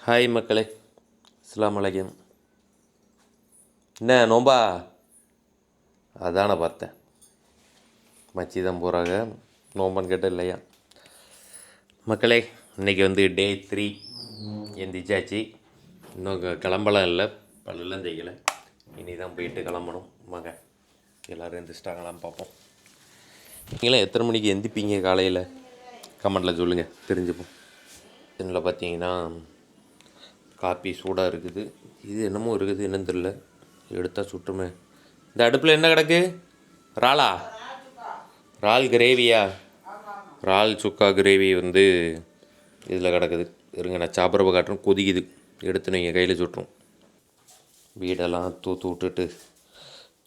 Hi மக்களே, அஸ்ஸலாமு அலைக்கும். என்ன நோம்பா? அதானே பார்த்தேன். மச்சி தான் போகிறாங்க நோம்பான்னு கேட்டால் இல்லையா. மக்களே, இன்றைக்கி வந்து டே 3 எந்திரிச்சாச்சு. இன்னும் கிளம்பலாம் இல்லை, பல்லெல்லாம் தேய்க்கலை. இனி தான் போயிட்டு கிளம்பணும். வாங்க எல்லோரும் எந்திரிச்சிட்டாங்களான்னு பார்ப்போம். நீங்களாம் எத்தனை மணிக்கு எந்திப்பீங்க காலையில்? கமெண்டில் சொல்லுங்கள், தெரிஞ்சுப்போம். இதில் பார்த்தீங்கன்னா காப்பி சூடாக இருக்குது. இது என்னமோ இருக்குது, என்னன்னு தெரில. எடுத்தால் சுட்டுமே. இந்த அடுப்பில் என்ன கிடக்கு? இறாலா? இறால் கிரேவியா? இறால் சுக்கா கிரேவி வந்து இதில் கிடக்குது. இருங்க, நான் சாப்பிட்றப்ப காட்டுறேன். கொதிக்குது. எடுத்து நீங்கள் கையில் சுட்டுரும். வீடெல்லாம் தூத்து விட்டுட்டு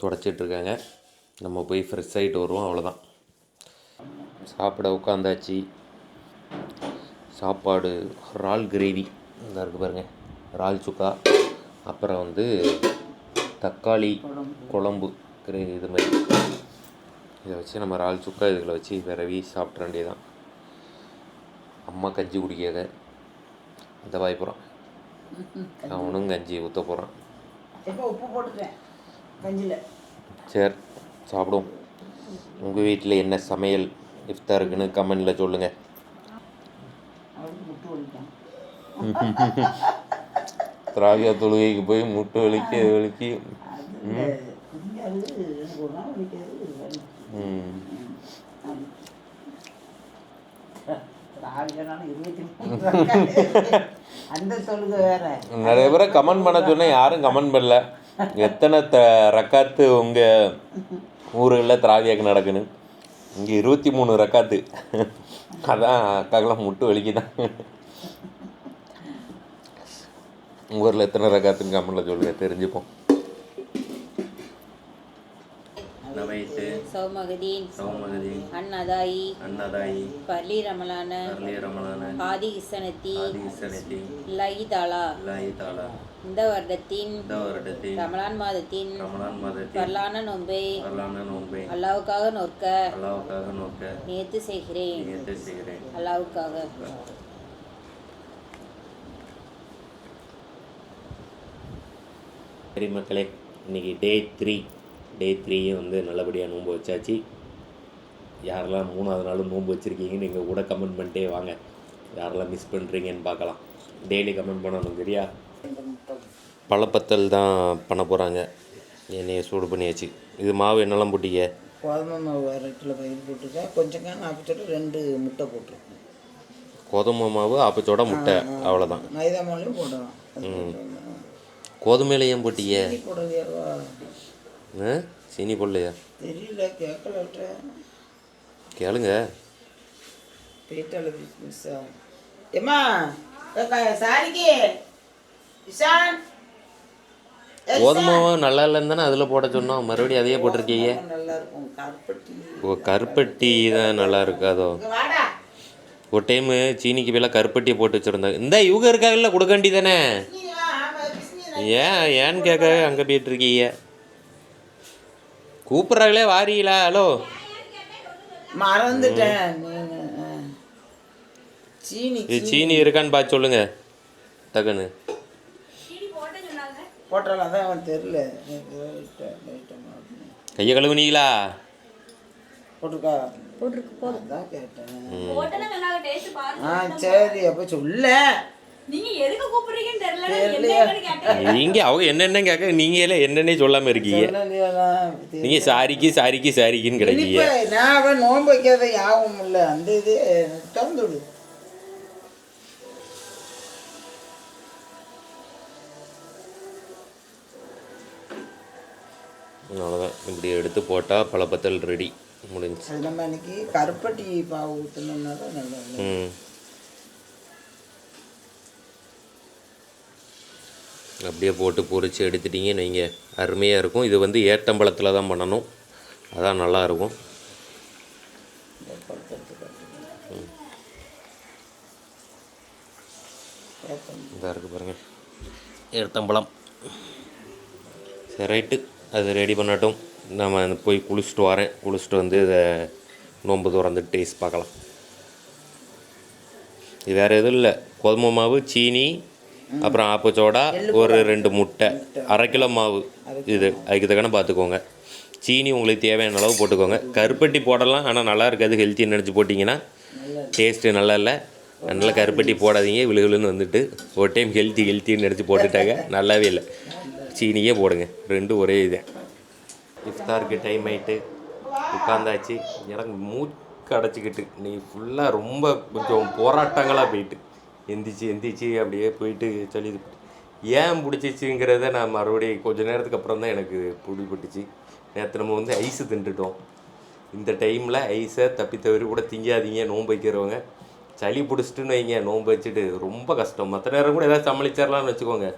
தொடச்சிட்ருக்காங்க. நம்ம போய் ஃப்ரெஷ் ஆகிட்டு வருவோம். அவ்வளோதான். சாப்பிட உட்காந்தாச்சு. சாப்பாடு இறால் கிரேவி இந்த இருக்குது பாருங்கள், இறால் சுக்கா. அப்புறம் வந்து தக்காளி குழம்பு கிரேவி. இது மாதிரி இதை வச்சு நம்ம இறால் சுக்கா இதில் வச்சு விரவி சாப்பிட்ற வேண்டியதான். அம்மா கஞ்சி குடிக்காத அந்த வாய்ப்புறான். அவனும் கஞ்சி ஊற்ற போகிறான். உப்பு போட்டுட்டேன் கஞ்சியில். சரி, சாப்பிடுவோம். உங்கள் வீட்டில் என்ன சமையல் இஃப்தாருக்குன்னு கமெண்டில் சொல்லுங்கள். திராவியா தொழுகைக்கு போய் முட்டை வலிக்கி நிறைய பேரை கமெண்ட் பண்ண சொன்னேன், யாரும் கமெண்ட் பண்ணல. எத்தனை ரக்காத்து உங்கள் ஊர்களில் திராவியாக்கு நடக்குன்னு. இங்கே 23 ரக்காத்து. அதான் அக்காக்கெல்லாம் முட்டு வலிக்குதான். உங்கள் ஊரில் எத்தனை ரக்காத்துன்னு கமெண்ட்டில் சொல்லுங்கள், தெரிஞ்சுப்போம். சௌமகதீன் அன்னதாயி பர்லி ரமலான ஆதி இசனத்தி லாயி தாலா. இந்த வருடத்தின் ரமலான் மாதத்தின் பர்லான நோன்பை அல்லாவுக்காக நோக்க நியத்து செய்கிறேன். அல்லாவுக்காக. சரி மக்களே, இன்றைக்கி டே 3 வந்து நல்லபடியாக நோன்பு வச்சாச்சு. யாரெல்லாம் 3ஆவது நாளும் நோன்பு வச்சுருக்கீங்கன்னு நீங்கள் கூட கமெண்ட் பண்ணிட்டே வாங்க. யாரெல்லாம் மிஸ் பண்ணுறீங்கன்னு பார்க்கலாம். டெய்லி கமெண்ட் பண்ணணும், சரியா? பழப்பத்தல் தான் பண்ண போகிறாங்க. எண்ணெயை சூடு பண்ணியாச்சு. இது மாவு என்னெல்லாம் போட்டீங்க? கோதுமை மாவு 1/2 கிலோ பயிர் போட்டிருக்கேன். கொஞ்சம் ஆப்பச்சோட 2 முட்டை போட்டிருக்கேன். கோதுமை மாவு ஆப்பச்சோட முட்டை, அவ்வளோதான். மைதா மாவுலையும் போடலாம். கோதுமையில ஏன் போட்டீங்க? போடலையாவா? சீனி போடலையா? தெரியல, கேட்கல. கேளுங்க. போயிட்டால பிஸ்மிஸா ஏம்மா சாரிக்கு இஷான். கோதுமை நல்லா இல்லைன்னு தானே அதில் போட சொன்னோம். மறுபடியும் அதையே போட்டிருக்கீங்க. நல்லா இருக்கும். கருப்பட்டி. ஓ, கருப்பட்டி தான் நல்லா இருக்காதோ? ஒரு டைமு சீனிக்கு மேலே கருப்பட்டியை போட்டு வச்சுருந்தாங்க. இந்த இவங்க இருக்காங்கல்ல, கொடுக்க வேண்டி தானே. ஏன்னு கேட்க அங்கே போயிட்டுருக்கீங்க. கூப்பிட்றாங்களே, வாரீங்களா? ஹலோ, மறந்துட்டேன். இது சீனி இருக்கான்னு பார்த்து சொல்லுங்க டக்குன்னு. போட்டாலும் அதான் அவன் தெரியல. கையை கழுவுனீங்களா? போட்டிருக்கா? போட்டிருக்கு. தான் கேட்டேன். சரி, அப்போ சொல்ல. நீங்க அவங்க என்னென்ன கேட்க, நீங்களே என்னன்னே சொல்லாம இருக்கீங்க. நீங்க சாரிக்குன்னு கிடைக்கீங்க. நான் அவன் நோன்பு வைக்காத யாவும் இல்லை. அந்த இது திறந்து விடு. அவ்வளோதான். இப்படி எடுத்து போட்டால் பழப்பத்தல் ரெடி, முடிஞ்சு. அது நம்ம இன்னைக்கு கருப்பட்டி பாவு ஊற்றணும்னா தான் நல்லா. அப்படியே போட்டு பொரித்து எடுத்துட்டிங்கன்னு வைங்க, அருமையாக இருக்கும். இது வந்து ஏட்டம்பழத்தில் தான் பண்ணணும், அதான் நல்லாயிருக்கும். இதாக இருக்குது பாருங்கள், ஏட்டம்பழம். சரி, ரைட்டு, அது ரெடி பண்ணட்டும். நம்ம போய் குளிச்சுட்டு வரேன். குளிச்சுட்டு வந்து இதை நோன்பு திறந்து டேஸ்ட் பார்க்கலாம். இது வேறு எதுவும் இல்லை, கோதுமை மாவு, சீனி, அப்புறம் ஆப்பு சோடா ஒரு 2 முட்டை, 1/2 கிலோ மாவு. இது அதுக்கு தக்கன பார்த்துக்கோங்க. சீனி உங்களுக்கு தேவையான அளவு போட்டுக்கோங்க. கருப்பட்டி போடலாம், ஆனால் நல்லா இருக்காது. ஹெல்த்தின்னு நினச்சி போட்டிங்கன்னா டேஸ்ட்டு நல்லா இல்லை. அதனால் கருப்பட்டி போடாதீங்க. விழுவிழுன்னு வந்துட்டு ஒரு டைம் ஹெல்த்தின்னு நினச்சி போட்டுட்டாங்க, நல்லாவே இல்லை. சீனியே போடுங்க, ரெண்டும் ஒரே இது. இஃப்தாருக்கு டைம் ஆகிட்டு உட்காந்தாச்சு. எனக்கு மூக்கு அடைச்சிக்கிட்டு நீ ஃபுல்லாக ரொம்ப கொஞ்சம் போராட்டங்களாக போயிட்டு எந்திரிச்சு அப்படியே போயிட்டு சொல்லி ஏன் பிடிச்சிச்சுங்கிறத நான் மறுபடியும் கொஞ்சம் நேரத்துக்கு அப்புறம் தான் எனக்கு பிடிபட்டுச்சு. நேற்று நம்ம வந்து ஐஸு தின்ட்டுட்டோம். இந்த டைமில் ஐஸை தப்பி கூட திங்காதீங்க. நோன்பு வைக்கிறவங்க சளி பிடிச்சிட்டுன்னு வைங்க, நோன்பு வச்சுட்டு ரொம்ப கஷ்டம். மற்ற நேரம் கூட ஏதாவது சமாளிச்சிடலாம்னு வச்சுக்கோங்க.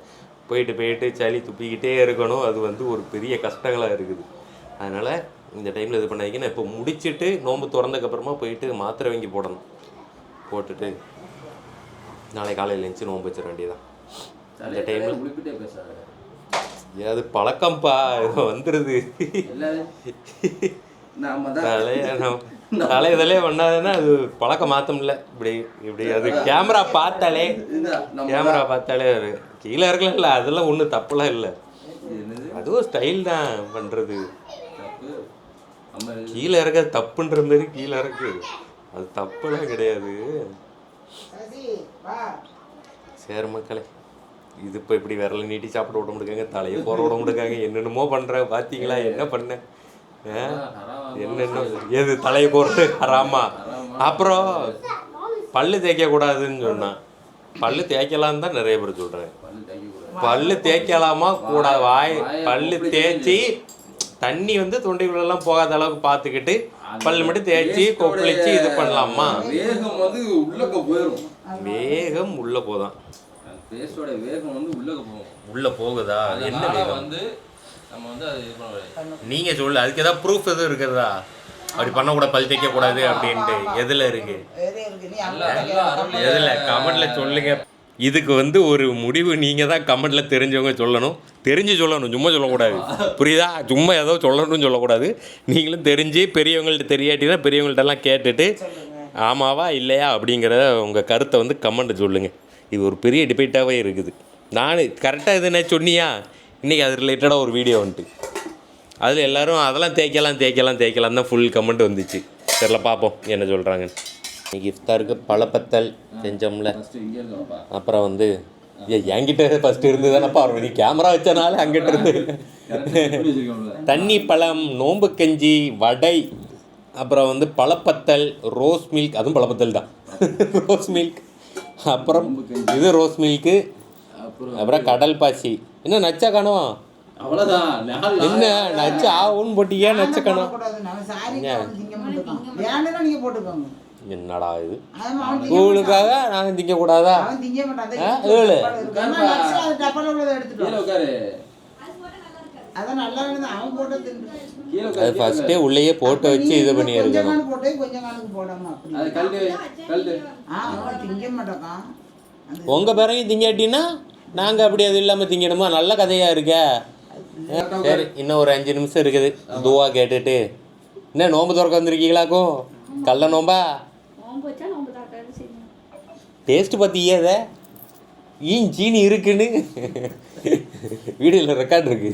போயிட்டு சளி துப்பிக்கிட்டே இருக்கணும். அது வந்து ஒரு பெரிய கஷ்டங்களாக இருக்குது. அதனால் இந்த டைமில் இது பண்ணாதீங்க. நான் இப்போ முடிச்சுட்டு நோன்பு திறந்ததுக்கப்புறமா போயிட்டு மாத்திரை வாங்கி போடணும். போட்டுட்டு நாளை காலையில் எழுந்துச்சி நோன்பு வச்சிட வேண்டியதான். அந்த டைமில் அது பழக்கம்ப்பா, வந்துடுது. தலையதலே பண்ணாதுன்னா அது பழக்கம் மாற்ற முடியல. இப்படி அது கேமரா பார்த்தாலே கீழே இருக்கல. அதெல்லாம் ஒன்றும் தப்புலாம் இல்லை. அதுவும் ஸ்டைல் தான் பண்ணுறது. கீழே இருக்க தப்புன்ற மாதிரி கீழே இருக்கு, அது தப்புலாம் கிடையாது. சரி மக்களே, இது இப்போ இப்படி விரல நீட்டி சாப்பிட விட முடியாங்க, தலையை போற விட முடியாங்க. என்னென்னமோ பண்ணுறேன் பார்த்தீங்களா? என்ன பண்ணேன்? என்னென்ன எது தலையை போட்டு ஹராமா. அப்புறம் பல்லு தேய்க்கக்கூடாதுன்னு சொன்னான். பல்லு தேய்க்கலான்னு தான் நிறைய பேர் சொல்கிறேன். பல்லு தேய்க்கலாமா கூடாது? பல்லு தேய்ச்சி தண்ணி வந்து தொண்டைக்குள்ளெல்லாம் போகாத அளவுக்கு பார்த்துக்கிட்டு பல்லு மட்டும் தேய்ச்சி கொப்பளிச்சு இது பண்ணலாமா? வேகம் உள்ள போதான். உள்ள போகுதா? என்ன வேகம் வந்து நம்ம வந்து அது இது பண்ண. நீங்க சொல்லு, அதுக்கு ஏதாவது ப்ரூஃப் எதுவும் இருக்கிறதா? அப்படி பண்ணக்கூடாது, பல் தேய்க்க கூடாது அப்படின்ட்டு எதுல இருக்கு? எதுல? கமெண்ட்ல சொல்லுங்க. இதுக்கு வந்து ஒரு முடிவு நீங்கள் தான் கமெண்ட்டில் தெரிஞ்சவங்க சொல்லணும். தெரிஞ்சு சொல்லணும், சும்மா சொல்லக்கூடாது. புரியுதா? சும்மா ஏதோ சொல்லணும்னு சொல்லக்கூடாது. நீங்களும் தெரிஞ்சு பெரியவங்கள்ட்ட தெரியாட்டினா பெரியவங்கள்ட்டெல்லாம் கேட்டுட்டு ஆமாவா இல்லையா அப்படிங்கிறத உங்கள் கருத்தை வந்து கமெண்ட்டு சொல்லுங்கள். இது ஒரு பெரிய டிபேட்டாகவே இருக்குது. நான் கரெக்டாக இது என்ன சொன்னியா? இன்றைக்கி அது ரிலேட்டடாக ஒரு வீடியோ வந்துட்டு அதில் எல்லோரும் அதெல்லாம் தேய்க்கலாம் தான் ஃபுல் கமெண்ட் வந்துச்சு. தெரில, பார்ப்போம் என்ன சொல்கிறாங்க. இன்றைக்கி இஃப்தாருக்கு பழப்பத்தல் செஞ்சோம்ல. அப்புறம் வந்து என்கிட்ட ஃபஸ்ட்டு இருந்து தானப்பா, நீ கேமரா வச்சனால அங்கிட்ட இருந்து தண்ணி பழம், நோம்பு கஞ்சி, வடை, அப்புறம் வந்து பழப்பத்தல், ரோஸ் மில்க். அதுவும் பழப்பத்தல் தான். ரோஸ் மில்க், அப்புறம் இது ரோஸ் மில்க்கு, அப்புறம் கடல் பாசி. என்ன நச்சா காணும்? என்ன நச்சு ஆகும்னு போட்டியா? நச்ச காணும். என்னடா இது? ஸ்கூலுக்காக நாங்கள் திங்கக்கூடாதா? ஏழு அது ஃபஸ்ட்டே உள்ளேயே போட்டு வச்சு இது பண்ணி இருக்கணும். உங்கள் பேரையும் திங்காட்டின்னா நாங்கள் அப்படி அது இல்லாமல் திங்கணுமா? நல்ல கதையாக இருக்க. சரி, இன்னும் ஒரு 5 நிமிஷம் இருக்குது. துவா கேட்டுட்டு என்ன நோம்பு திறக்க வந்திருக்கீங்களாக்கும்? கள்ள நோம்பா? டேஸ்ட்டு பார்த்தியே அதை சீனி இருக்குன்னு வீடியோவில் ரெக்கார்ட் இருக்கு.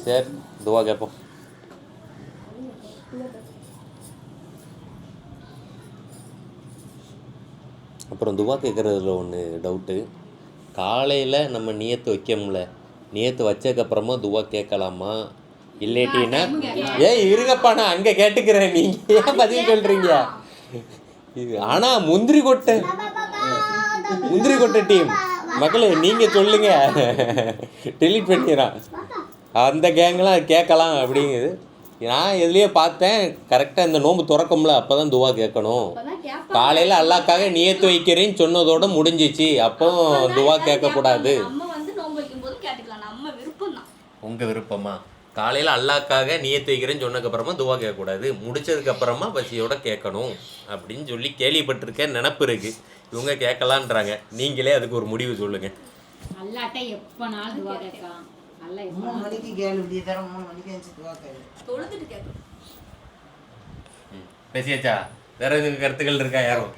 சரி, துவா கேட்போம். அப்புறம் துவா கேட்குறதுல ஒன்று டவுட்டு. காலையில் நம்ம நியத்து வைக்கமுல, நியத்து வச்சதுக்கப்புறமா துவா கேட்கலாமா? இல்லாட்டின்னா இருங்கப்பா நான் அங்கே கேட்டுக்கிறேன், நீங்கள் ஏன் பதில் சொல்கிறீங்க? இது ஆனால் முந்திரி கொட்டை டீம் மக்களே நீங்கள் சொல்லுங்கள். டெலீட் பண்ணிடுறான். அந்த கேங்கெலாம் கேட்கலாம் அப்படிங்குது. நான் எதுலேயே பார்த்தேன், கரெக்டாக இந்த நோம்பு திறக்கும்ல அப்போ தான் துவா கேட்கணும். காலையில் அல்லாக்காக நியத்து வைக்கிறேன்னு சொன்னதோடு முடிஞ்சிச்சு. அப்போ துவா கேட்கக்கூடாது. உங்கள் விருப்பமா? காலையில் அல்லாக்காக நியத்து வைக்கிறேன்னு சொன்னதுக்கப்புறமா துவா கேட்கக்கூடாது, முடிச்சதுக்கப்புறமா பசியோட கேட்கணும் அப்படின்னு சொல்லி கேள்விப்பட்டிருக்கேன். நினப்பு இருக்குது. இவங்க கேட்கலான்றாங்க. நீங்களே அதுக்கு ஒரு முடிவு சொல்லுங்கள். பேசியாச்சா? வேற எதுவும் கருத்துக்கள் இருக்கா யாரும்?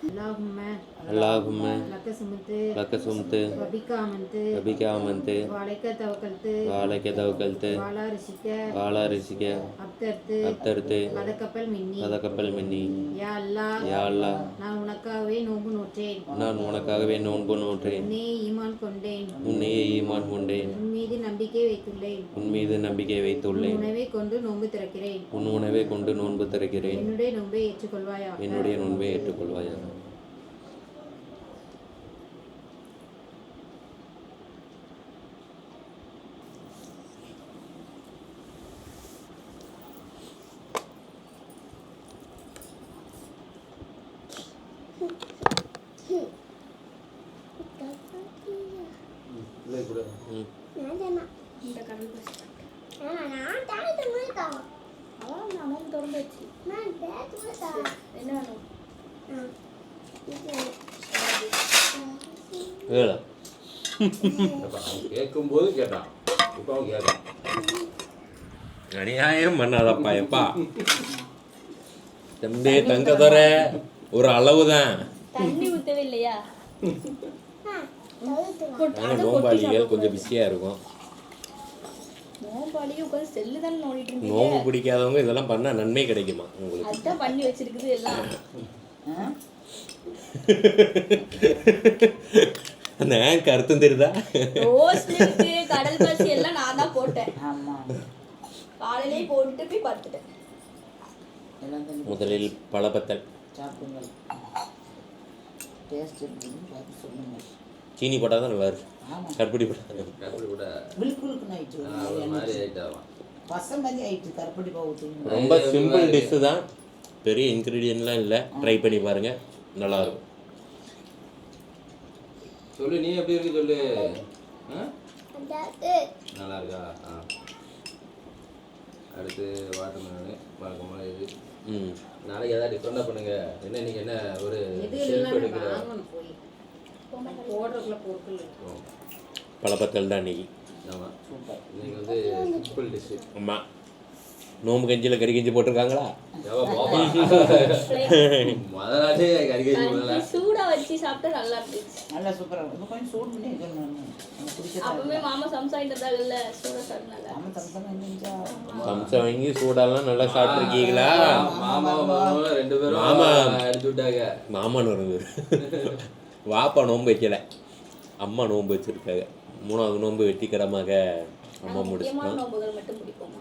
அல்லாஹும்ம லக்க சுமத்து லக்க சும்து வபிகாமந்து அபிகாமந்து வாழைக்க தவக்கல்து வாழைக்க தவக்கல்து வாலா ரிஷிக்க வாலா ரிஷிக்க அப்தர்த்து அப்தர்த்து பதக்கப்பல் மின்னி கதக்கப்பல் மின்னி யா அல்லாஹ் யா அல்லாஹ் நான் உனக்காகவே நோன்பு நோற்றேன் நான் உனக்காகவே நோன்பு நோற்றேன் உன்னையே ஈமான் கொண்டேன் உன்னையே ஈமான் கொண்டேன் உன் மீது நம்பிக்கை வைத்துள்ளேன் உன் மீது நம்பிக்கை வைத்துள்ளேன் உணவை கொண்டு நோன்பு திறக்கிறேன் உன் உணவை கொண்டு நோன்பு திறக்கிறேன் என்னுடைய நோன்பை ஏற்றுக்கொள்வாயா என்னுடைய நோன்பை ஏற்றுக்கொள்வாயாக. ம். ஏழா கேட்கும்போது கேட்டான் இப்போ அவன் கேட்கான். அநியாயம் பண்ணாதப்பா எப்பா தம்பி தங்கதொர ஒரு அளவு தான். தண்ணி ஊத்தவே இல்லையா? நாங்கள் நோம்பாளிகள் கொஞ்சம் பிஸியாக இருக்கும். நோம்பாளியும் உட்காந்து செல்லு தானே நோண்டிட்டு இருந்தீங்க. நோம்பு பிடிக்காதவங்க இதெல்லாம் பண்ணால் நன்மை கிடைக்குமா உங்களுக்கு? அதுதான் பண்ணி வச்சிருக்குது எல்லாம். அந்த கருத்தும் தெரியுதா? ரோஸ்லிக்கு கடல் பசி எல்லாம் நான் தான் போட்டேன். ஆமாம் காலையிலேயே போட்டுட்டு போய் படுத்துட்டேன். எல்லாம் தண்ணி முதலில் பழப்பத்தல் சாப்பிடுங்கள். டேஸ்ட் இருக்குன்னு பார்த்து சொல்லுங்கள். சீனி போட்டால் தான் நல்லா இருக்கு. ஆமாம் கருப்பட்டி போட்டால் கருப்படி கூட விழுக்குழுக்குன்னு ஆயிட்டு ஒரு மாதிரி ஆகிட்டான். பசம் மாதிரி ஆயிட்டு கருப்பட்டி பாவு ஊற்றுங்க. ரொம்ப சிம்பிள் டிஷ்ஷு தான், பெரிய இன்க்ரீடியன்ட்லாம் இல்லை. ட்ரை பண்ணி பாருங்கள், நல்லாயிருக்கும். சொல்லு, நீ எப்படி இருக்கு சொல்லு. ஆ? நல்லா இருக்கா? ஆ. அடுத்து வாட்டர்மெலனு வழக்கமாக இது. ம் நாளைக்கு ஏதாவது டிஃப்ரெண்டாக பண்ணுங்க. என்ன இன்னைக்கு என்ன ஒரு எது ஷெல்ஃப் எல்லாமே எடுக்கிற வாங்கணும் போய் போடுறதுக்குள்ள பொருட்கள் இருக்கு. பழப்பத்தல் தான் இன்னைக்கு. ஆமாம், சூப்பர். இன்னைக்கு வந்து சிம்பிள் டிஷ்ஷு. ஆமாம், நோம்பு கஞ்சியில் கறி கஞ்சி போட்டிருக்காங்களா? முதல் நாளே கறி கறி போடல. சூடா வச்சு சாப்பிட்டா நல்லா இருந்துச்சு. நல்லா சூப்பராக இருக்கும். கொஞ்சம் சூடு பண்ணி வைக்கணும். எனக்கு பிடிச்சதா அப்பவே மாமா சம்சாயிட்டதாகல சூடா சாப்பிட்டாங்க. ஆமாம் தம்சம் இருந்துச்சா. சம்சம் வாங்கி சூடாலாம் நல்லா சாப்பிட்ருக்கீங்களா? மாமா மாமாவும் ரெண்டு பேரும் மாமா. அடிச்சு விட்டாங்க. மாமான்னு ஒரு வாப்பா நோன்பு வைக்கல, அம்மா நோன்பு வச்சுருக்காங்க. 3வது நோன்பு வெற்றிகரமாக அம்மா முக்கியமான முடிச்சுட்டோம். நோம்புகள் மட்டும் பிடிப்போமா?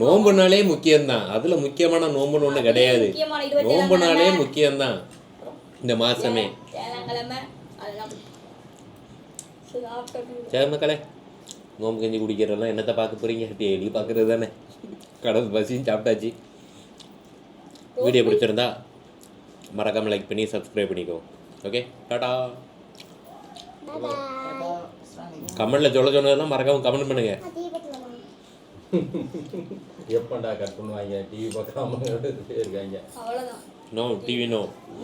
நோம்புனாலே முக்கியம்தான். அதில் முக்கியமான நோம்புன்னு ஒன்று கிடையாது. முக்கியமான 27 நோம்புனாலே முக்கியம்தான் இந்த மாதமே. தேங்காய்க்கிழமை அதெல்லாம் சாப்பிட்டு சரி மக்களே, நோம்பு கஞ்சி குடிக்கிறதெல்லாம் என்னத்தை பார்க்க போகிறீங்க? டெய்லி பார்க்குறது தானே. கடல் பசியும் சாப்பிட்டாச்சு. வீடியோ பிடிச்சிருந்தா மறக்காமல் லைக் பண்ணி சப்ஸ்கிரைப் பண்ணிக்கோ. ஓகே, டாடா. கமெண்ட்டில் சொல்ல சொன்னதெல்லாம் மறக்காமல் கமெண்ட் பண்ணுங்க. எப்பண்டா கட் பண்ணுவாங்க? டிவி பார்க்காம இருக்காங்க. அவ்வளோதான். No TV no.